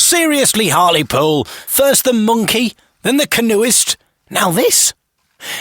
Seriously, Hartlepool. First the monkey, then the canoeist, now this.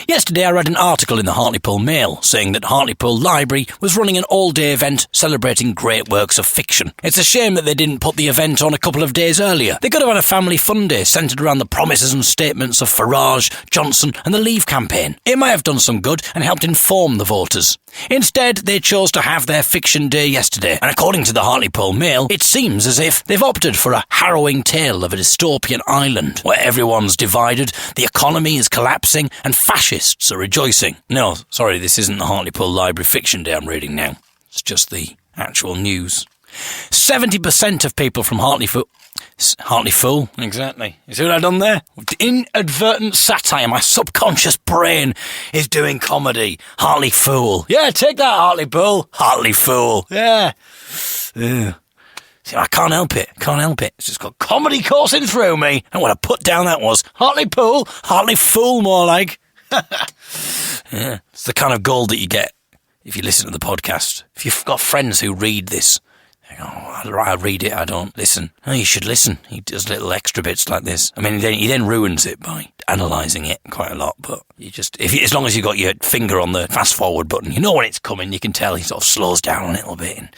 Yesterday I read an article in the Hartlepool Mail saying that Hartlepool Library was running an all-day event celebrating great works of fiction. It's a shame that they didn't put the event on a couple of days earlier. They could have had a family fun day centred around the promises and statements of Farage, Johnson and the Leave campaign. It might have done some good and helped inform the voters. Instead, they chose to have their fiction day yesterday, and according to the Hartlepool Mail, it seems as if they've opted for a harrowing tale of a dystopian island where everyone's divided, the economy is collapsing, and fascists are rejoicing. No, sorry, this isn't the Hartlepool Library Fiction Day I'm reading now. It's just the actual news. 70% of people from Hartlepool, exactly. You see what I've done there? Inadvertent satire. My subconscious brain is doing comedy. Hartlepool. Yeah, take that, Hartlepool. Hartlepool. Yeah. See, I can't help it. It's just got comedy coursing through me. And what I put down that was Hartlepool. Hartlepool, more like. Yeah, it's the kind of gold that you get if you listen to the podcast. If you've got friends who read this, I read it, I don't listen. Oh, you should listen. He does little extra bits like this. I mean, he then ruins it by analysing it quite a lot, but you just, as long as you've got your finger on the fast forward button, you know when it's coming, you can tell he sort of slows down a little bit. And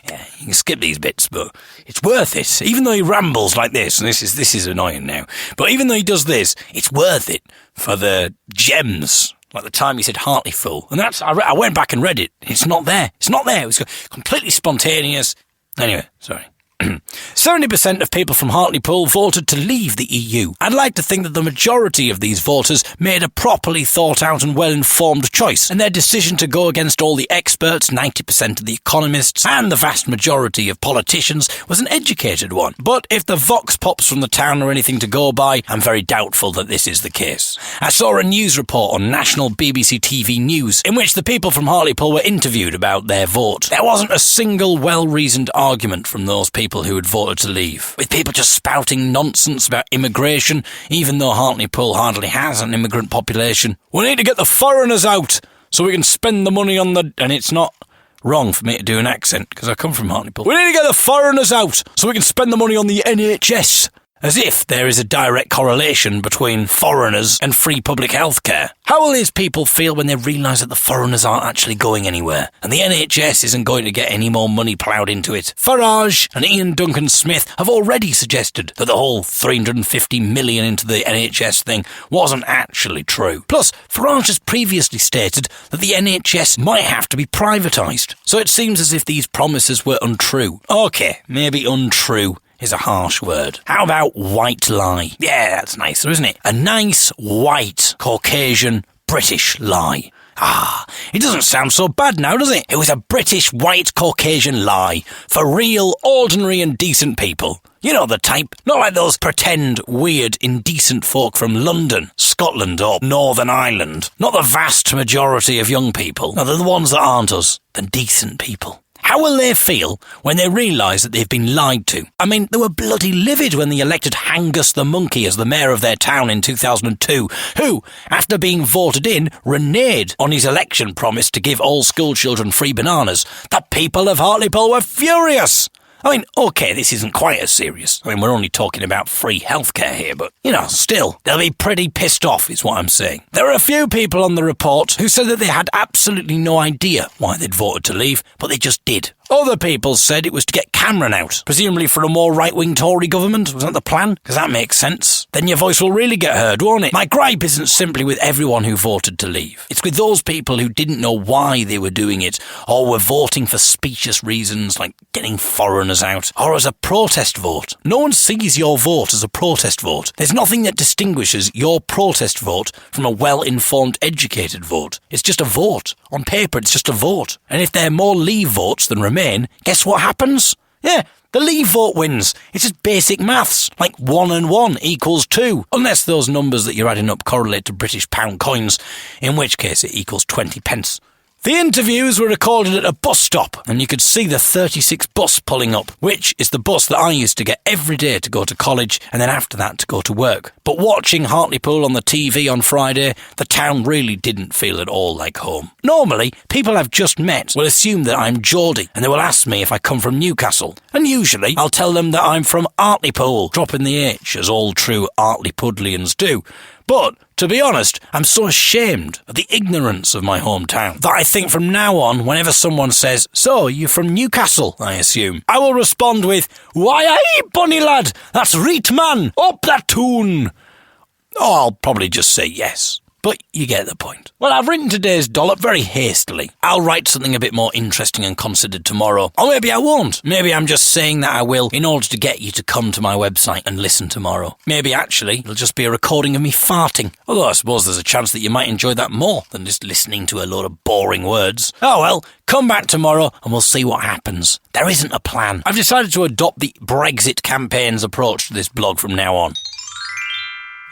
yeah, you can skip these bits, but it's worth it. Even though he rambles like this, and this is annoying now, but even though he does this, it's worth it for the gems. Like the time he said Hartlepool. And I went back and read it. It's not there. It was completely spontaneous. Anyway, sorry. 70% of people from Hartlepool voted to leave the EU. I'd like to think that the majority of these voters made a properly thought out and well-informed choice, and their decision to go against all the experts, 90% of the economists, and the vast majority of politicians was an educated one. But if the vox pops from the town are anything to go by, I'm very doubtful that this is the case. I saw a news report on national BBC TV News in which the people from Hartlepool were interviewed about their vote. There wasn't a single well-reasoned argument from those people who had voted to leave, with people just spouting nonsense about immigration, even though Hartlepool hardly has an immigrant population. We need to get the foreigners out so we can spend the money on the... And it's not wrong for me to do an accent, because I come from Hartlepool. We need to get the foreigners out so we can spend the money on the NHS. As if there is a direct correlation between foreigners and free public health care. How will these people feel when they realise that the foreigners aren't actually going anywhere, and the NHS isn't going to get any more money ploughed into it? Farage and Ian Duncan Smith have already suggested that the whole 350 million into the NHS thing wasn't actually true. Plus, Farage has previously stated that the NHS might have to be privatised. So it seems as if these promises were untrue. Okay, maybe untrue is a harsh word. How about white lie? Yeah, that's nicer, isn't it? A nice, white, Caucasian, British lie. It doesn't sound so bad now, does it? It was a British, white, Caucasian lie for real, ordinary and decent people. You know the type. Not like those pretend, weird, indecent folk from London, Scotland or Northern Ireland. Not the vast majority of young people. No, they're the ones that aren't us. The decent people. How will they feel when they realise that they've been lied to? I mean, they were bloody livid when they elected Angus the Monkey as the mayor of their town in 2002, who, after being voted in, reneged on his election promise to give all school children free bananas. The people of Hartlepool were furious. I mean, okay, this isn't quite as serious. I mean, we're only talking about free healthcare here, but, still, they'll be pretty pissed off, is what I'm saying. There are a few people on the report who said that they had absolutely no idea why they'd voted to leave, but they just did. Other people said it was to get Cameron out, presumably for a more right-wing Tory government. Was that the plan? Because that makes sense. Then your voice will really get heard, won't it? My gripe isn't simply with everyone who voted to leave. It's with those people who didn't know why they were doing it, or were voting for specious reasons like getting foreigners out, or as a protest vote. No one sees your vote as a protest vote. There's nothing that distinguishes your protest vote from a well-informed, educated vote. It's just a vote. On paper, it's just a vote. And if there are more Leave votes than Remain, guess what happens? Yeah, the Leave vote wins. It's just basic maths, like 1 and 1 equals 2. Unless those numbers that you're adding up correlate to British pound coins, in which case it equals 20 pence. The interviews were recorded at a bus stop, and you could see the 36 bus pulling up, which is the bus that I used to get every day to go to college and then after that to go to work. But watching Hartlepool on the TV on Friday, the town really didn't feel at all like home. Normally, people I've just met will assume that I'm Geordie, and they will ask me if I come from Newcastle. And usually, I'll tell them that I'm from Hartlepool, dropping the H, as all true Hartlepoolians do. But, to be honest, I'm so ashamed of the ignorance of my hometown that I think from now on, whenever someone says, "So, you're from Newcastle," I assume, I will respond with, "Why, aye, bonny lad, that's reet man, up that tune." Or I'll probably just say yes. But you get the point. Well, I've written today's dollop very hastily. I'll write something a bit more interesting and considered tomorrow. Or maybe I won't. Maybe I'm just saying that I will in order to get you to come to my website and listen tomorrow. Maybe actually it'll just be a recording of me farting. Although I suppose there's a chance that you might enjoy that more than just listening to a load of boring words. Oh well, come back tomorrow and we'll see what happens. There isn't a plan. I've decided to adopt the Brexit campaign's approach to this blog from now on.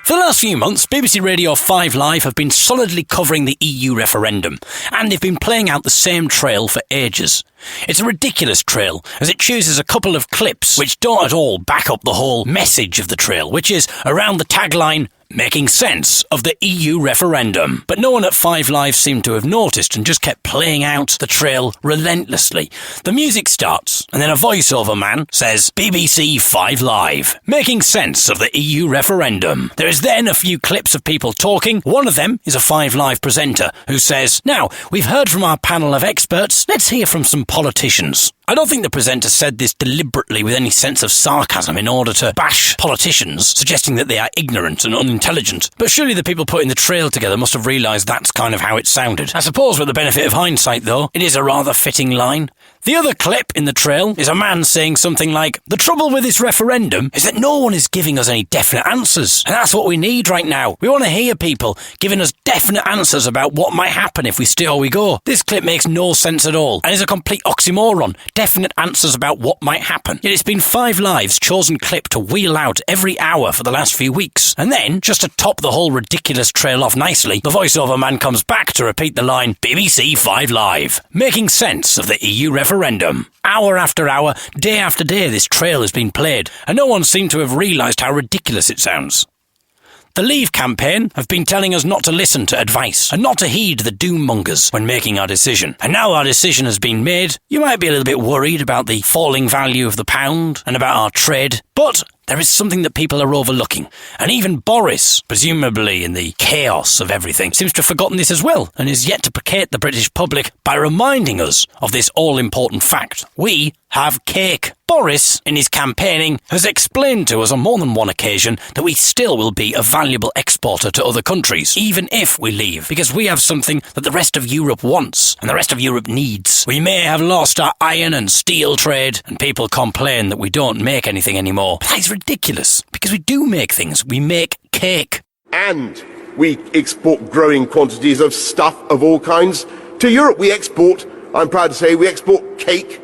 For the last few months, BBC Radio 5 Live have been solidly covering the EU referendum, and they've been playing out the same trail for ages. It's a ridiculous trail, as it chooses a couple of clips which don't at all back up the whole message of the trail, which is around the tagline, "Making sense of the EU referendum." But no one at 5 Live seemed to have noticed and just kept playing out the trail relentlessly. The music starts, and then a voiceover man says, "BBC 5 Live, making sense of the EU referendum." There is then a few clips of people talking. One of them is a 5 Live presenter who says, "Now, we've heard from our panel of experts, let's hear from some politicians." I don't think the presenter said this deliberately with any sense of sarcasm in order to bash politicians, suggesting that they are ignorant and unintelligent. But surely the people putting the trail together must have realised that's kind of how it sounded. I suppose with the benefit of hindsight, though, it is a rather fitting line. The other clip in the trail is a man saying something like, "The trouble with this referendum is that no one is giving us any definite answers. And that's what we need right now. We want to hear people giving us definite answers about what might happen if we stay or we go." This clip makes no sense at all and is a complete oxymoron. Definite answers about what might happen. Yet it's been 5 Live's chosen clip to wheel out every hour for the last few weeks. And then, just to top the whole ridiculous trail off nicely, the voiceover man comes back to repeat the line, "BBC 5 Live, making sense of the EU referendum." Hour after hour, day after day, this trail has been played, and no one seemed to have realised how ridiculous it sounds. The Leave campaign have been telling us not to listen to advice and not to heed the doommongers when making our decision. And now our decision has been made, you might be a little bit worried about the falling value of the pound and about our trade, but there is something that people are overlooking. And even Boris, presumably in the chaos of everything, seems to have forgotten this as well and is yet to placate the British public by reminding us of this all-important fact. We have cake. Boris, in his campaigning, has explained to us on more than one occasion that we still will be a valuable exporter to other countries, even if we leave, because we have something that the rest of Europe wants and the rest of Europe needs. We may have lost our iron and steel trade, and people complain that we don't make anything anymore. But that is ridiculous, because we do make things. We make cake. And we export growing quantities of stuff of all kinds to Europe. We export, I'm proud to say, we export cake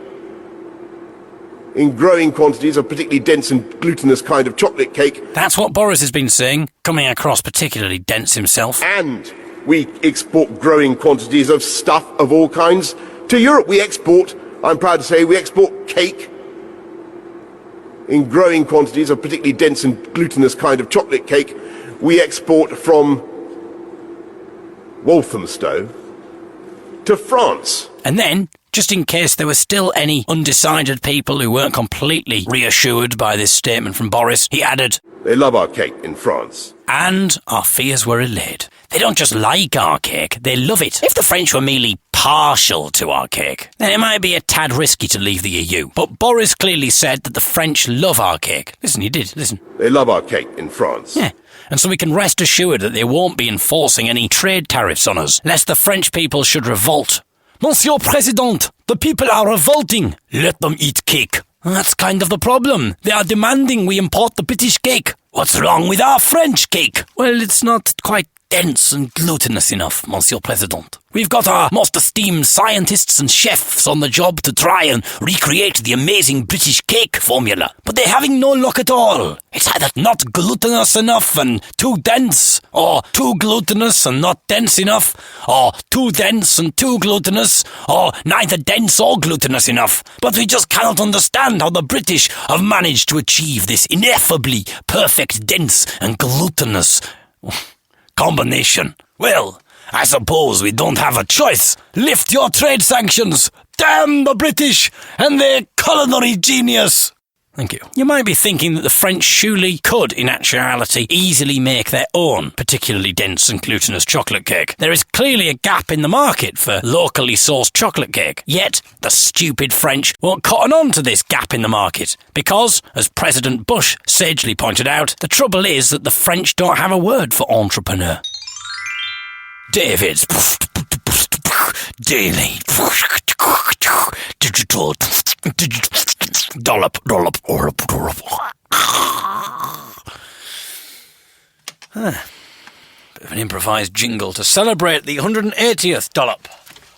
in growing quantities, a particularly dense and glutinous kind of chocolate cake. That's what Boris has been saying, coming across particularly dense himself. And we export growing quantities of stuff of all kinds to Europe. We export, I'm proud to say, we export cake in growing quantities, a particularly dense and glutinous kind of chocolate cake. We export from Walthamstow to France. And then, just in case there were still any undecided people who weren't completely reassured by this statement from Boris, he added, "They love our cake in France." And our fears were allayed. They don't just like our cake, they love it. If the French were merely partial to our cake, then it might be a tad risky to leave the EU. But Boris clearly said that the French love our cake. Listen, he did, listen. "They love our cake in France." Yeah. And so we can rest assured that they won't be enforcing any trade tariffs on us, lest the French people should revolt. "Monsieur President, the people are revolting. Let them eat cake." That's kind of the problem. They are demanding we import the British cake. What's wrong with our French cake? Well, it's not quite dense and glutinous enough, Monsieur President. We've got our most esteemed scientists and chefs on the job to try and recreate the amazing British cake formula, but they're having no luck at all. It's either not glutinous enough and too dense, or too glutinous and not dense enough, or too dense and too glutinous, or neither dense or glutinous enough. But we just cannot understand how the British have managed to achieve this ineffably perfect dense and glutinous combination. Well, I suppose we don't have a choice. Lift your trade sanctions. Damn the British and their culinary genius. Thank you. You might be thinking that the French surely could, in actuality, easily make their own particularly dense and glutinous chocolate cake. There is clearly a gap in the market for locally sourced chocolate cake. Yet, the stupid French won't cotton on to this gap in the market. Because, as President Bush sagely pointed out, the trouble is that the French don't have a word for entrepreneur. David's Daily Digital Dollop. Bit of an improvised jingle to celebrate the 180th dollop.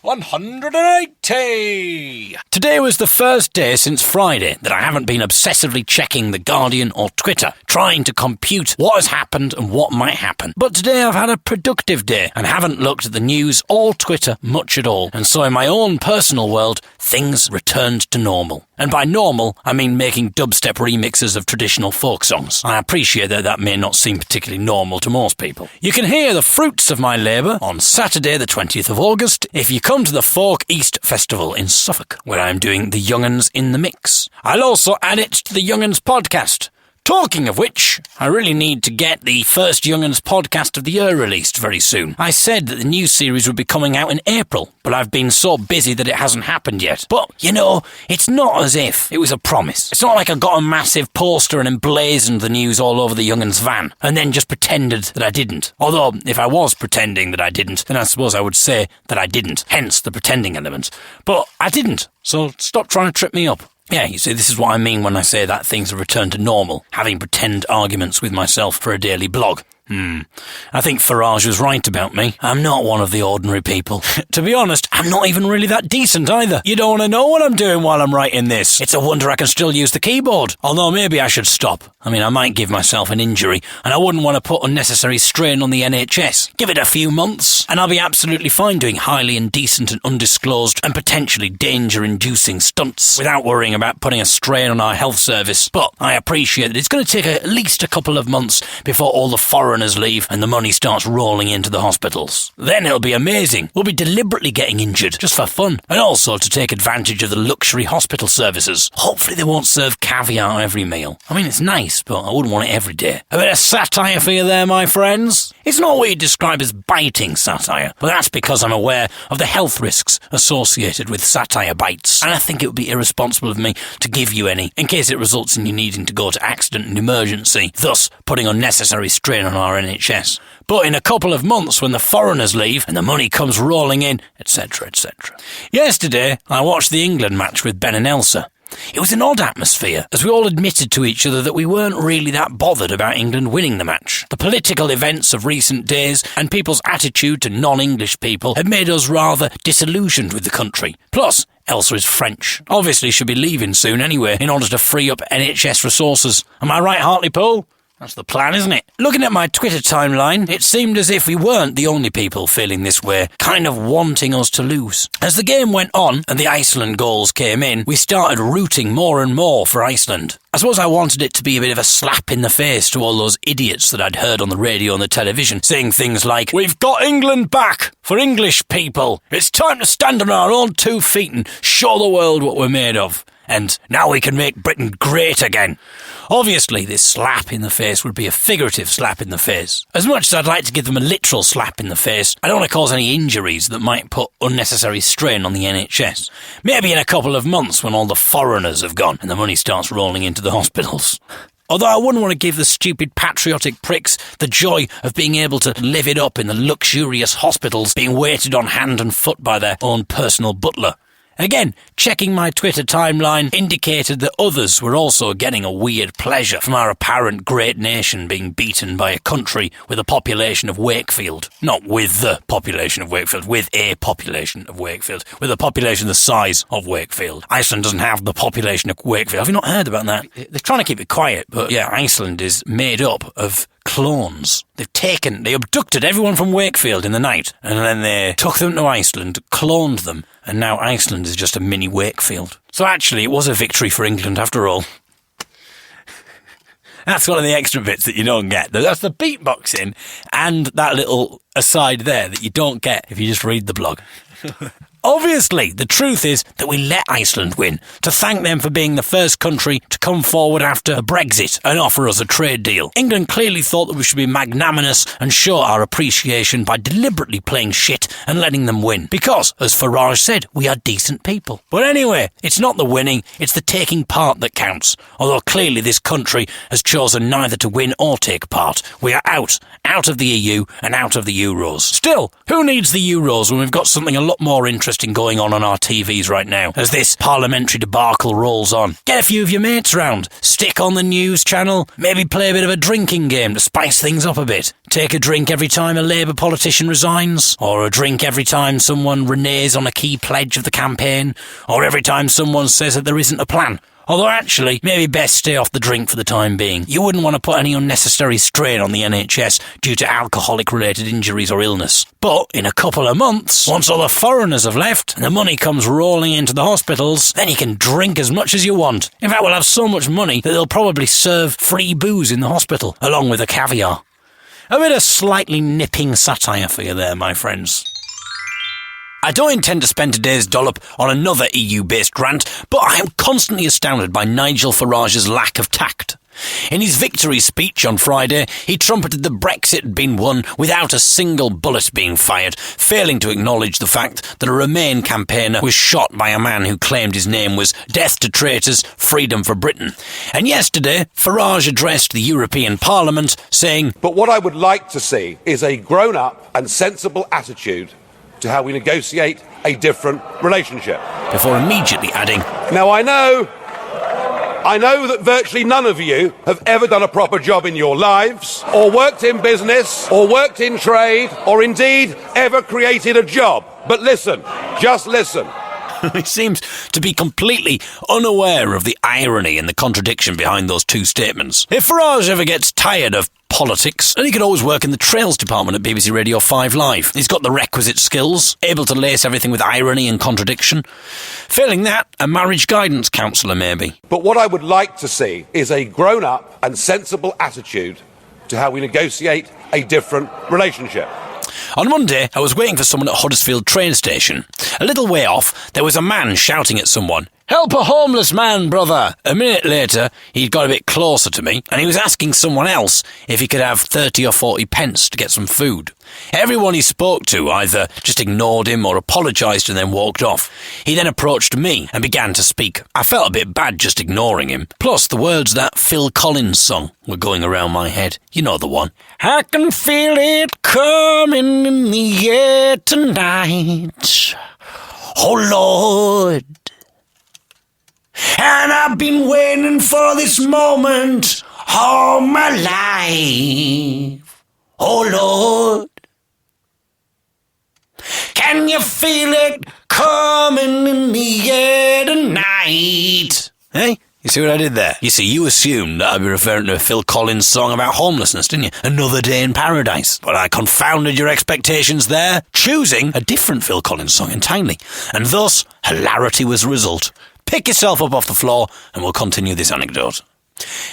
180! Today was the first day since Friday that I haven't been obsessively checking The Guardian or Twitter, trying to compute what has happened and what might happen. But today I've had a productive day and haven't looked at the news or Twitter much at all. And so in my own personal world, things returned to normal. And by normal, I mean making dubstep remixes of traditional folk songs. I appreciate that may not seem particularly normal to most people. You can hear the fruits of my labour on Saturday the 20th of August if you come to the Folk East Festival in Suffolk, where I'm doing the Young'uns in the Mix. I'll also add it to the Young'uns podcast. Talking of which, I really need to get the first Young'uns podcast of the year released very soon. I said that the new series would be coming out in April, but I've been so busy that it hasn't happened yet. But, you know, it's not as if it was a promise. It's not like I got a massive poster and emblazoned the news all over the Young'uns van, and then just pretended that I didn't. Although, if I was pretending that I didn't, then I suppose I would say that I didn't, hence the pretending element. But I didn't, so stop trying to trip me up. Yeah, you see, this is what I mean when I say that things have returned to normal, having pretend arguments with myself for a daily blog. I think Farage was right about me. I'm not one of the ordinary people. To be honest, I'm not even really that decent either. You don't want to know what I'm doing while I'm writing this. It's a wonder I can still use the keyboard. Although maybe I should stop. I mean, I might give myself an injury, and I wouldn't want to put unnecessary strain on the NHS. Give it a few months, and I'll be absolutely fine doing highly indecent and undisclosed and potentially danger-inducing stunts without worrying about putting a strain on our health service. But I appreciate that it's going to take at least a couple of months before all the foreigners leave and the money starts rolling into the hospitals. Then it'll be amazing. We'll be deliberately getting injured just for fun, and also to take advantage of the luxury hospital services. Hopefully they won't serve caviar every meal. I mean, it's nice, but I wouldn't want it every day. A bit of satire for you there, my friends. It's not what you'd describe as biting satire, but that's because I'm aware of the health risks associated with satire bites, and I think it would be irresponsible of me to give you any, in case it results in you needing to go to accident and emergency, thus putting unnecessary strain on our NHS. But in a couple of months, when the foreigners leave and the money comes rolling in, etc., etc. Yesterday, I watched the England match with Ben and Elsa. It was an odd atmosphere, as we all admitted to each other that we weren't really that bothered about England winning the match. The political events of recent days and people's attitude to non-English people had made us rather disillusioned with the country. Plus, Elsa is French. Obviously she'll be leaving soon anyway, in order to free up NHS resources. Am I right, Hartlepool? That's the plan, isn't it? Looking at my Twitter timeline, it seemed as if we weren't the only people feeling this way, kind of wanting us to lose. As the game went on and the Iceland goals came in, we started rooting more and more for Iceland. I suppose I wanted it to be a bit of a slap in the face to all those idiots that I'd heard on the radio and the television saying things like, "We've got England back for English people. It's time to stand on our own 2 feet and show the world what we're made of. And now we can make Britain great again." Obviously, this slap in the face would be a figurative slap in the face. As much as I'd like to give them a literal slap in the face, I don't want to cause any injuries that might put unnecessary strain on the NHS. Maybe in a couple of months when all the foreigners have gone and the money starts rolling into the hospitals. Although I wouldn't want to give the stupid patriotic pricks the joy of being able to live it up in the luxurious hospitals being waited on hand and foot by their own personal butler. Again, checking my Twitter timeline indicated that others were also getting a weird pleasure from our apparent great nation being beaten by a country with a population of Wakefield. Not with the population of Wakefield, with a population of Wakefield. With a population the size of Wakefield. Iceland doesn't have the population of Wakefield. Have you not heard about that? They're trying to keep it quiet, but yeah, Iceland is made up of clones. They abducted everyone from Wakefield in the night, and then they took them to Iceland, cloned them, and now Iceland is just a mini Wakefield. So actually, it was a victory for England after all. That's one of the extra bits that you don't get. That's the beatboxing and that little aside there that you don't get if you just read the blog. Obviously, the truth is that we let Iceland win to thank them for being the first country to come forward after Brexit and offer us a trade deal. England clearly thought that we should be magnanimous and show our appreciation by deliberately playing shit and letting them win. Because, as Farage said, we are decent people. But anyway, it's not the winning, it's the taking part that counts. Although clearly this country has chosen neither to win or take part. We are out of the EU and out of the Euros. Still, who needs the Euros when we've got something a lot more interesting going on our TVs right now as this parliamentary debacle rolls on? Get a few of your mates round, stick on the news channel, maybe play a bit of a drinking game to spice things up a bit. Take a drink every time a Labour politician resigns, or a drink every time someone reneges on a key pledge of the campaign, or every time someone says that there isn't a plan. Although actually, maybe best stay off the drink for the time being. You wouldn't want to put any unnecessary strain on the NHS due to alcoholic-related injuries or illness. But in a couple of months, once all the foreigners have left and the money comes rolling into the hospitals, then you can drink as much as you want. In fact, we'll have so much money that they'll probably serve free booze in the hospital, along with the caviar. A bit of slightly nipping satire for you there, my friends. I don't intend to spend today's dollop on another EU-based rant, but I am constantly astounded by Nigel Farage's lack of tact. In his victory speech on Friday, he trumpeted that Brexit had been won without a single bullet being fired, failing to acknowledge the fact that a Remain campaigner was shot by a man who claimed his name was Death to Traitors, Freedom for Britain. And yesterday, Farage addressed the European Parliament, saying, "But what I would like to see is a grown-up and sensible attitude to how we negotiate a different relationship." Before immediately adding, "Now I know that virtually none of you have ever done a proper job in your lives, or worked in business, or worked in trade, or indeed ever created a job. But listen, just listen." He seems to be completely unaware of the irony and the contradiction behind those two statements. If Farage ever gets tired of politics, then he could always work in the trails department at BBC Radio 5 Live. He's got the requisite skills, able to lace everything with irony and contradiction. Failing that, a marriage guidance counsellor maybe. "But what I would like to see is a grown-up and sensible attitude to how we negotiate a different relationship." On Monday, I was waiting for someone at Huddersfield train station. A little way off, there was a man shouting at someone, "Help a homeless man, brother!" A minute later, he'd got a bit closer to me, and he was asking someone else if he could have 30 or 40 pence to get some food. Everyone he spoke to either just ignored him or apologised and then walked off. He then approached me and began to speak. I felt a bit bad just ignoring him. Plus, the words that Phil Collins song were going around my head. You know the one. "I can feel it coming in the air tonight. Oh, Lord. And I've been waiting for this moment all my life. Oh, Lord. Can you feel it coming in the air tonight?" Hey? You see what I did there? You see, you assumed that I'd be referring to a Phil Collins song about homelessness, didn't you? Another Day in Paradise. But I confounded your expectations there, choosing a different Phil Collins song entirely. And thus, hilarity was the result. Pick yourself up off the floor and we'll continue this anecdote.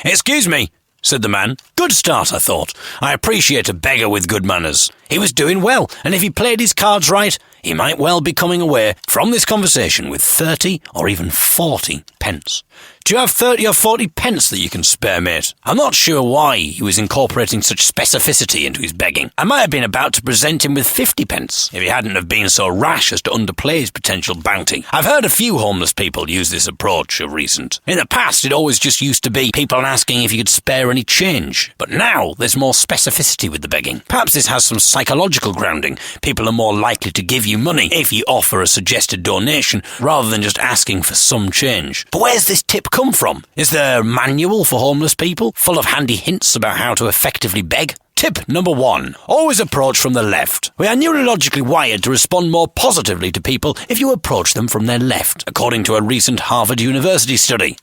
"Excuse me," said the man. Good start, I thought. I appreciate a beggar with good manners. He was doing well, and if he played his cards right, he might well be coming away from this conversation with 30 or even 40 pence. Do you have 30 or 40 pence that you can spare, mate? I'm not sure why he was incorporating such specificity into his begging. I might have been about to present him with 50 pence if he hadn't have been so rash as to underplay his potential bounty. I've heard a few homeless people use this approach of recent. In the past, it always just used to be people asking if you could spare any change. But now, there's more specificity with the begging. Perhaps this has some psychological grounding. People are more likely to give you money if you offer a suggested donation rather than just asking for some change. But where's this tip come from? Is there a manual for homeless people full of handy hints about how to effectively beg? Tip number 1. Always approach from the left. We are neurologically wired to respond more positively to people if you approach them from their left, according to a recent Harvard University study.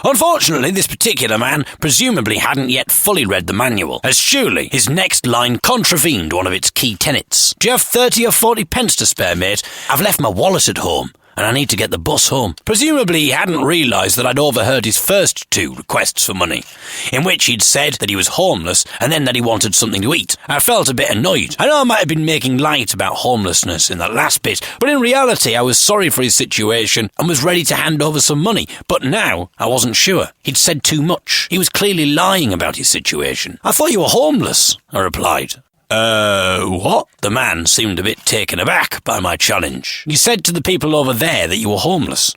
Unfortunately, this particular man presumably hadn't yet fully read the manual, as surely his next line contravened one of its key tenets. Do you have 30 or 40 pence to spare, mate? I've left my wallet at home, and I need to get the bus home. Presumably he hadn't realised that I'd overheard his first 2 requests for money, in which he'd said that he was homeless and then that he wanted something to eat. I felt a bit annoyed. I know I might have been making light about homelessness in that last bit, but in reality I was sorry for his situation and was ready to hand over some money, but now I wasn't sure. He'd said too much. He was clearly lying about his situation. I thought you were homeless, I replied. What? The man seemed a bit taken aback by my challenge. You said to the people over there that you were homeless.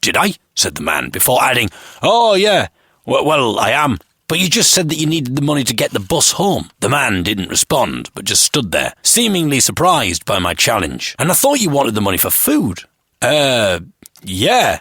Did I? Said the man, before adding, oh yeah, well, I am. But you just said that you needed the money to get the bus home. The man didn't respond, but just stood there, seemingly surprised by my challenge. And I thought you wanted the money for food. Yeah.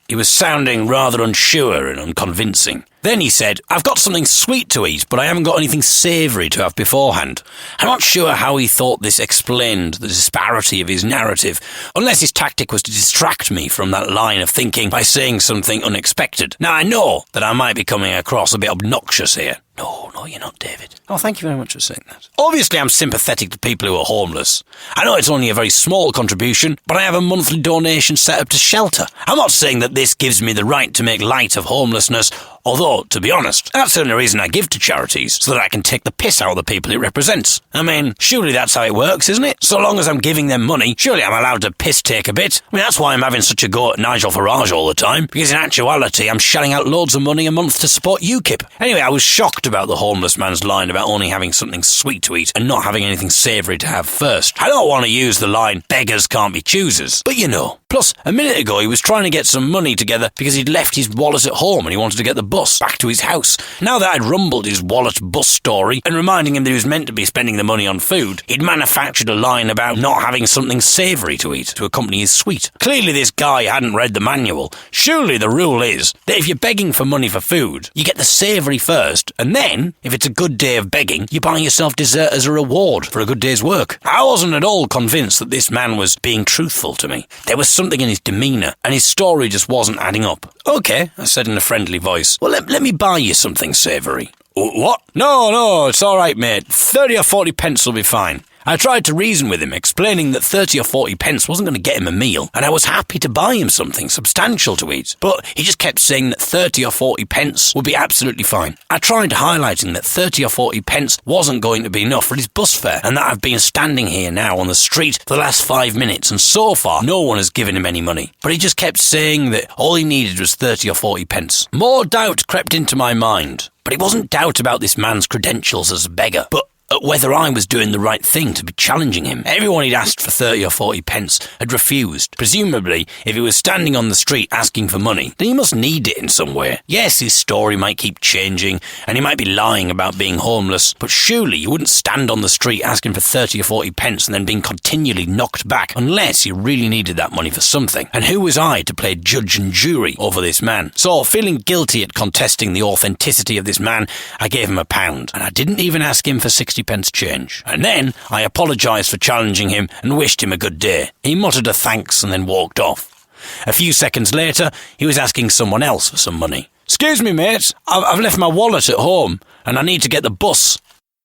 He was sounding rather unsure and unconvincing. Then he said, I've got something sweet to eat, but I haven't got anything savoury to have beforehand. I'm not sure how he thought this explained the disparity of his narrative, unless his tactic was to distract me from that line of thinking by saying something unexpected. Now, I know that I might be coming across a bit obnoxious here. No, you're not, David. Oh, thank you very much for saying that. Obviously, I'm sympathetic to people who are homeless. I know it's only a very small contribution, but I have a monthly donation set up to shelter. I'm not saying that this gives me the right to make light of homelessness, although, to be honest, that's the only reason I give to charities, so that I can take the piss out of the people it represents. I mean, surely that's how it works, isn't it? So long as I'm giving them money, surely I'm allowed to piss take a bit. I mean, that's why I'm having such a go at Nigel Farage all the time, because in actuality, I'm shelling out loads of money a month to support UKIP. Anyway, I was shocked about the homeless man's line about only having something sweet to eat and not having anything savoury to have first. I don't want to use the line, beggars can't be choosers, but you know. Plus, a minute ago he was trying to get some money together because he'd left his wallet at home and he wanted to get the bus back to his house. Now that I'd rumbled his wallet bus story and reminding him that he was meant to be spending the money on food, he'd manufactured a line about not having something savoury to eat to accompany his sweet. Clearly this guy hadn't read the manual. Surely the rule is that if you're begging for money for food, you get the savoury first, and then, if it's a good day of begging, you buy yourself dessert as a reward for a good day's work. I wasn't at all convinced that this man was being truthful to me. There was something in his demeanour, and his story just wasn't adding up. Okay, I said in a friendly voice. Well, let me buy you something savoury. What? No, it's all right, mate. 30 or 40 pence will be fine. I tried to reason with him, explaining that 30 or 40 pence wasn't going to get him a meal, and I was happy to buy him something substantial to eat. But he just kept saying that 30 or 40 pence would be absolutely fine. I tried highlighting that 30 or 40 pence wasn't going to be enough for his bus fare, and that I've been standing here now on the street for the last 5 minutes, and so far no one has given him any money. But he just kept saying that all he needed was 30 or 40 pence. More doubt crept into my mind. But it wasn't doubt about this man's credentials as a beggar, but whether I was doing the right thing to be challenging him. Everyone he'd asked for 30 or 40 pence had refused. Presumably, if he was standing on the street asking for money, then he must need it in some way. Yes, his story might keep changing, and he might be lying about being homeless, but surely you wouldn't stand on the street asking for 30 or 40 pence and then being continually knocked back, unless you really needed that money for something. And who was I to play judge and jury over this man? So, feeling guilty at contesting the authenticity of this man, I gave him £1, and I didn't even ask him for 60 pence change. And then I apologised for challenging him and wished him a good day. He muttered a thanks and then walked off. A few seconds later, he was asking someone else for some money. Excuse me, mate, I've left my wallet at home and I need to get the bus.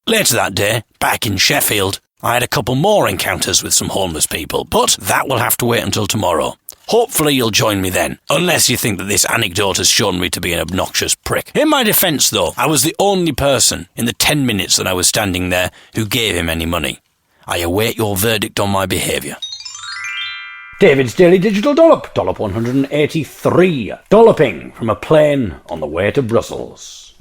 Later that day, back in Sheffield, I had a couple more encounters with some homeless people, but that will have to wait until tomorrow. Hopefully you'll join me then, unless you think that this anecdote has shown me to be an obnoxious prick. In my defence, though, I was the only person in the 10 minutes that I was standing there who gave him any money. I await your verdict on my behaviour. David's Daily Digital Dollop, Dollop 183. Dolloping from a plane on the way to Brussels.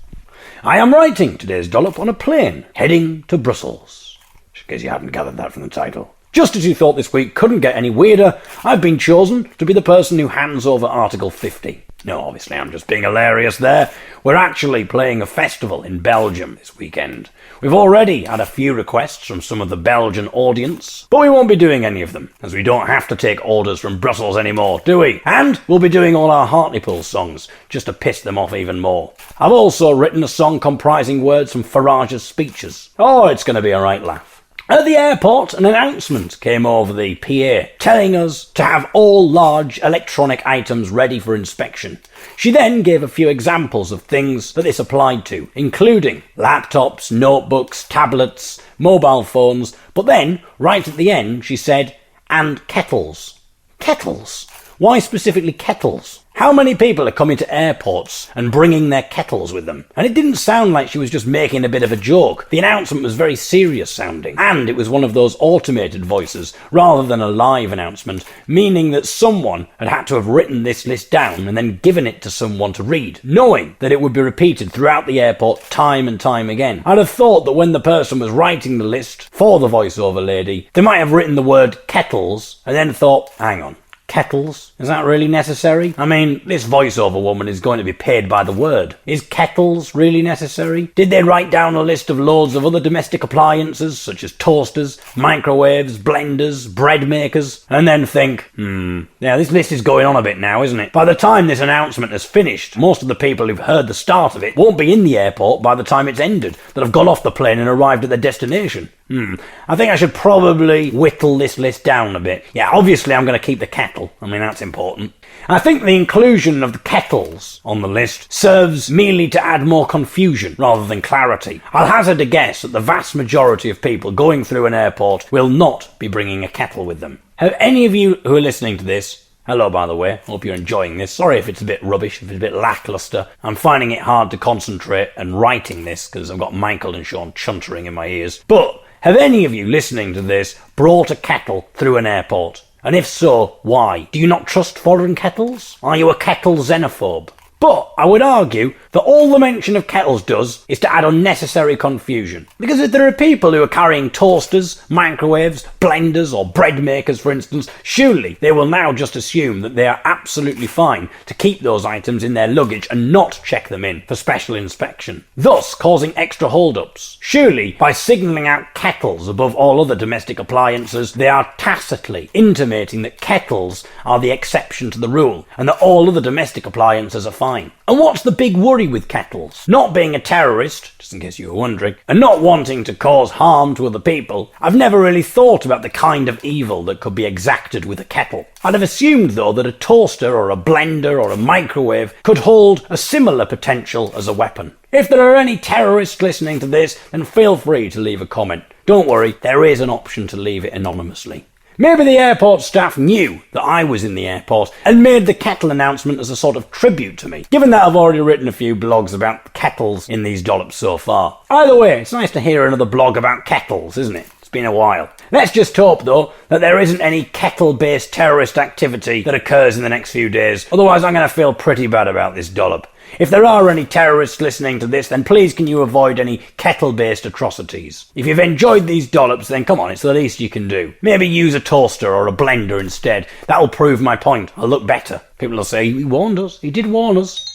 I am writing today's dollop on a plane heading to Brussels. Just in case you hadn't gathered that from the title. Just as you thought this week couldn't get any weirder, I've been chosen to be the person who hands over Article 50. No, obviously I'm just being hilarious there. We're actually playing a festival in Belgium this weekend. We've already had a few requests from some of the Belgian audience, but we won't be doing any of them, as we don't have to take orders from Brussels anymore, do we? And we'll be doing all our Hartlepool songs, just to piss them off even more. I've also written a song comprising words from Farage's speeches. Oh, it's going to be a right laugh. At the airport, an announcement came over the PA telling us to have all large electronic items ready for inspection. She then gave a few examples of things that this applied to, including laptops, notebooks, tablets, mobile phones, but then, right at the end, she said, and kettles. Kettles? Why specifically kettles? How many people are coming to airports and bringing their kettles with them? And it didn't sound like she was just making a bit of a joke. The announcement was very serious sounding, and it was one of those automated voices rather than a live announcement, meaning that someone had to have written this list down and then given it to someone to read, knowing that it would be repeated throughout the airport time and time again. I'd have thought that when the person was writing the list for the voiceover lady, they might have written the word kettles and then thought, hang on. Kettles? Is that really necessary? I mean, this voiceover woman is going to be paid by the word. Is kettles really necessary? Did they write down a list of loads of other domestic appliances, such as toasters, microwaves, blenders, bread makers, and then think, yeah, this list is going on a bit now, isn't it? By the time this announcement has finished, most of the people who've heard the start of it won't be in the airport by the time it's ended, that have got off the plane and arrived at their destination. I think I should probably whittle this list down a bit. Yeah, obviously I'm going to keep the kettle. I mean, that's important. I think the inclusion of the kettles on the list serves merely to add more confusion rather than clarity. I'll hazard a guess that the vast majority of people going through an airport will not be bringing a kettle with them. Have any of you who are listening to this, hello by the way, hope you're enjoying this. Sorry if it's a bit rubbish, if it's a bit lacklustre. I'm finding it hard to concentrate and writing this because I've got Michael and Sean chuntering in my ears. But have any of you listening to this brought a kettle through an airport? And if so, why? Do you not trust foreign kettles? Are you a kettle xenophobe? But I would argue that all the mention of kettles does is to add unnecessary confusion. Because if there are people who are carrying toasters, microwaves, blenders or bread makers for instance, surely they will now just assume that they are absolutely fine to keep those items in their luggage and not check them in for special inspection, thus causing extra hold-ups. Surely, by signalling out kettles above all other domestic appliances, they are tacitly intimating that kettles are the exception to the rule and that all other domestic appliances are fine. And what's the big worry with kettles? Not being a terrorist, just in case you were wondering, and not wanting to cause harm to other people, I've never really thought about the kind of evil that could be exacted with a kettle. I'd have assumed, though, that a toaster or a blender or a microwave could hold a similar potential as a weapon. If there are any terrorists listening to this, then feel free to leave a comment. Don't worry, there is an option to leave it anonymously. Maybe the airport staff knew that I was in the airport and made the kettle announcement as a sort of tribute to me, given that I've already written a few blogs about kettles in these dollops so far. Either way, it's nice to hear another blog about kettles, isn't it? It's been a while. Let's just hope, though, that there isn't any kettle-based terrorist activity that occurs in the next few days, otherwise I'm going to feel pretty bad about this dollop. If there are any terrorists listening to this, then please can you avoid any kettle-based atrocities. If you've enjoyed these dollops, then come on, it's the least you can do. Maybe use a toaster or a blender instead. That'll prove my point. I'll look better. People will say, he warned us. He did warn us.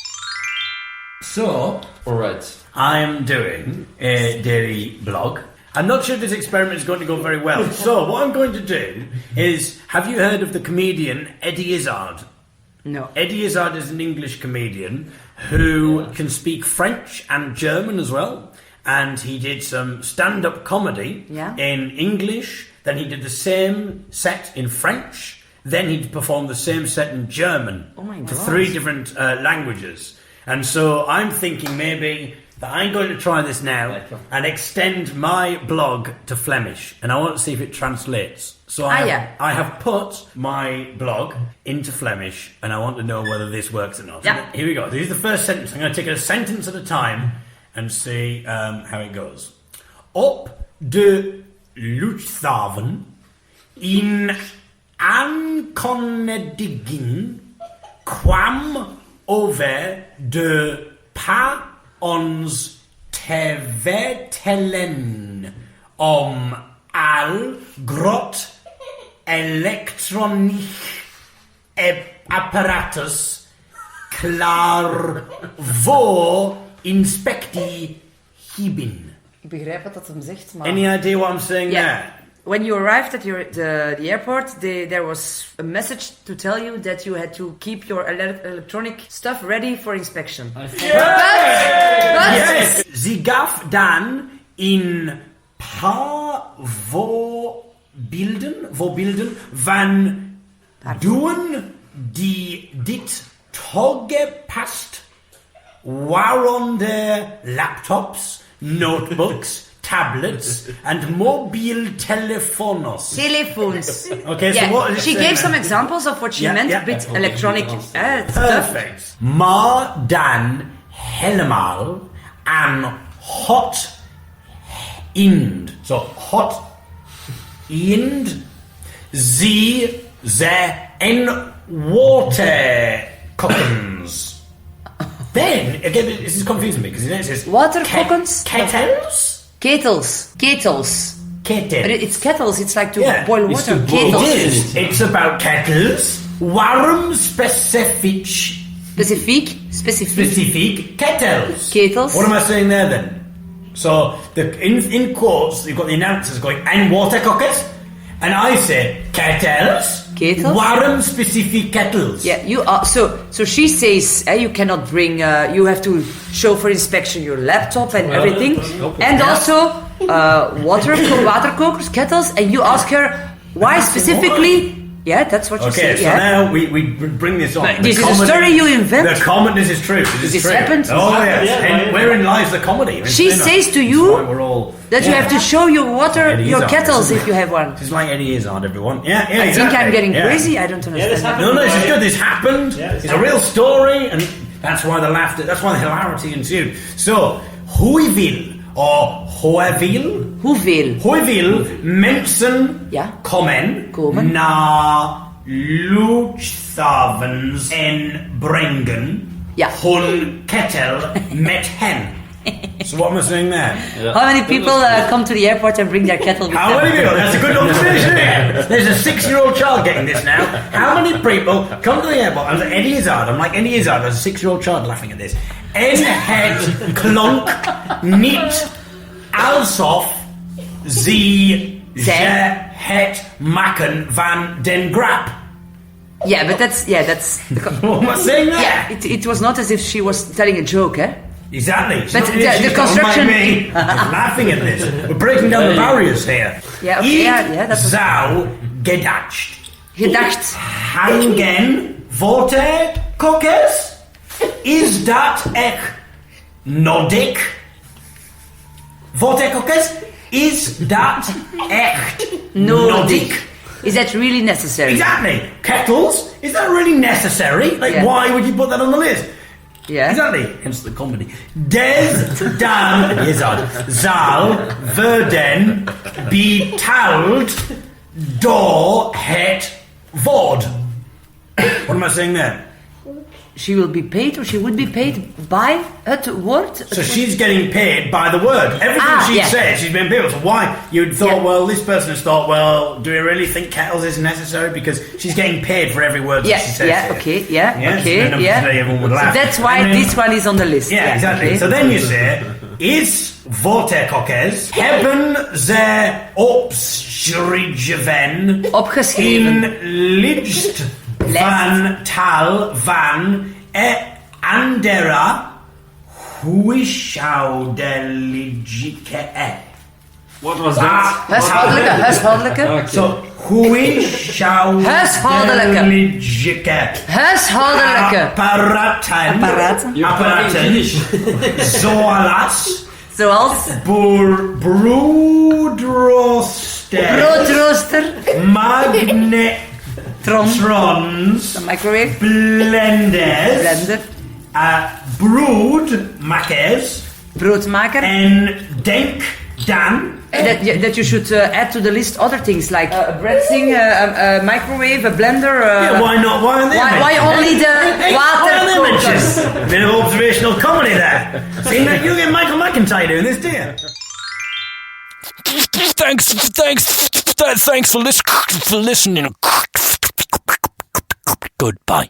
So, Alright. I'm doing a daily blog. I'm not sure this experiment is going to go very well. So, what I'm going to do is, have you heard of the comedian Eddie Izzard? No. Eddie Izzard is an English comedian who can speak French and German as well. And he did some stand-up comedy in English. Then he did the same set in French. Then he performed the same set in German. Oh my for God. 3 different languages. And so I'm thinking maybe that I'm going to try this now and extend my blog to Flemish. And I want to see if it translates. So I have put my blog into Flemish, and I want to know whether this works or not. Yeah. Here we go. This is the first sentence. I'm going to take it a sentence at a time and see how it goes. Op de luchthaven in aankondiging kwam over de pa ons te vertellen om al grot elektronisch apparatus klaar voor inspectie hebben. Ik begrijp wat dat hem zegt, maar... Any idea what I'm saying there? When you arrived at the airport, there was a message to tell you that you had to keep your electronic stuff ready for inspection. But Yes! Ze gaf dan in paar voorbeelden van doen die dit toegepast waaronder laptops, notebooks, tablets, and mobile telephones. telephones. Okay, so Yeah, what is it she saying gave some then? examples of what she meant with electronic stuff. Perfect. Maar dan helemaal aan hot end. So hot end. Ze en waterkokkens. Then again, this is confusing me because it says Waterkokkens? kettles. Kettles. But it's kettles, it's like to boil it's water. to boil. Kettles. It is. It's about kettles. Warm specific specific kettles. Kettles. What am I saying there then? So in quotes you've got the announcers going and water cockers, and I say kettles. Kettles. Warm specific kettles. Yeah, you are, so she says you cannot bring. You have to show for inspection your laptop and everything, and also water cookers, kettles. And you ask her why specifically. Yeah, that's what you Okay, say. so now we bring this on. This is a story you invent? This is true. This is This true. happened? Oh yes, and wherein lies the comedy? She says to you that you have to show your kettles if you have one. This is like Eddie Izzard, everyone. Yeah, I think I'm getting crazy. I don't understand. this happened. No, this is good. This happened. Yeah, this It's a real story, and that's why the laughter. That's why the hilarity ensued. So, Huivil or Hoevil. Hoevil mensen komen naar luchthavens en brengen hun kettel met hen. So what am I saying there? How many people come to the airport and bring their kettle with How them? many people? That's a good observation here. There's a 6-year-old child getting this now. How many people come to the airport? I'm like Eddie Izzard. I'm like Eddie Izzard. There's a 6-year-old child laughing at this. En het klonk niet alsof ze het maken van den grap. Yeah, but that's What am I saying there? yeah. It was not as if she was telling a joke, eh? Exactly. But the construction- me, laughing at this. We're breaking down the barriers here. Yeah, okay, yeah, that was- zou gedacht hangen waterkokkers? Is dat echt nodig? Waterkokkers? Is dat echt nodig? Is that really necessary? Exactly. Kettles? Is that really necessary? Like, why would you put that on the list? Yeah. Exactly. Hence the comedy. Des dan zal worden betaald door het woord. What am I saying there? She will be paid, or she would be paid by het woord. So she's getting paid by the word. Everything she says, she's been paid. So why? You'd thought, well, this person has thought, well, do we really think kettles is necessary? Because she's getting paid for every word that she says. Okay, Everyone would laugh. So that's why this one is on the list. Yeah, exactly. Okay. So then you say, is waterkokkers hebben ze opgeschreven Opgeschreven. in lijst van taal van andere huishoudelijke. What was that? Huishoudelijke. So, huishoudelijke. Huishoudelijke. Apparaten. Zoals broodrooster. Magnetrons. Microwave. Blender. Broodmakers. Broodmaker. En denkbeelden. Dan? That you should add to the list other things like a bread thing, a microwave, a blender. Yeah, why not? Why aren't they Why mentioned? only the water cookers? Bit of observational comedy there. See, you get Michael McIntyre doing this, do you? Thanks for listening. Goodbye.